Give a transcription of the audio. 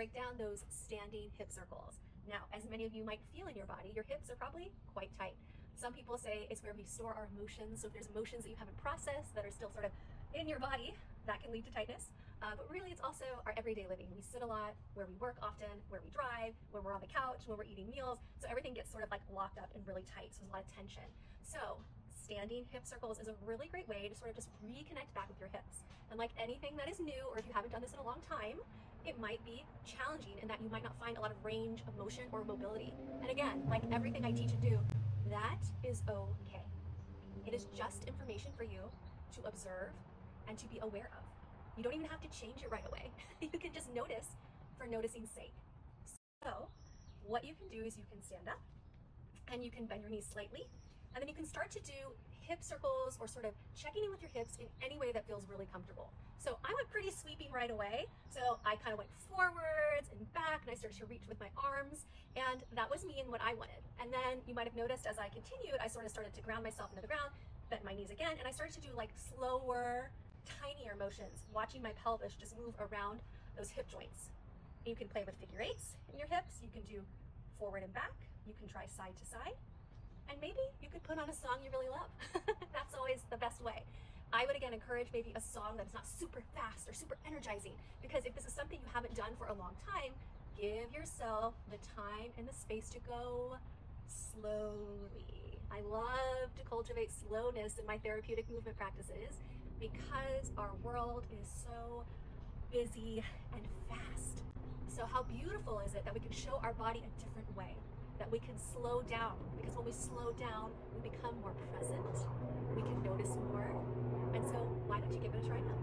break down those standing hip circles. Now, as many of you might feel in your body, your hips are probably quite tight. Some people say it's where we store our emotions. So if there's emotions that you haven't processed that are still sort of in your body, that can lead to tightness. But really, it's also our everyday living. We sit a lot, where we work often, where we drive, when we're on the couch, when we're eating meals. So everything gets sort of like locked up and really tight. So there's a lot of tension. So standing hip circles is a really great way to sort of just reconnect back with your hips. And like anything that is new, or if you haven't done this in a long time, it might be challenging in that you might not find a lot of range of motion or mobility. And again, like everything I teach and do, that is okay. It is just information for you to observe and to be aware of. You don't even have to change it right away. You can just notice for noticing's sake. So what you can do is you can stand up and you can bend your knees slightly, and then you can start to do hip circles or sort of checking in with your hips in any way that feels really comfortable. So I went pretty sweeping right away. So I kind of went forwards and back, and I started to reach with my arms, and that was me and what I wanted. And then you might have noticed as I continued, I sort of started to ground myself into the ground, bent my knees again, and I started to do like slower, tinier motions, watching my pelvis just move around those hip joints. You can play with figure eights in your hips. You can do forward and back. You can try side to side. And maybe you could put on a song you really love. That's always the best way. I would again encourage maybe a song that's not super fast or super energizing, because if this is something you haven't done for a long time, give yourself the time and the space to go slowly. I love to cultivate slowness in my therapeutic movement practices because our world is so busy and fast. So how beautiful is it that we can show our body a different way, that we can slow down, because when we slow down, we become more present, we can notice more. And so why don't you give it a try now?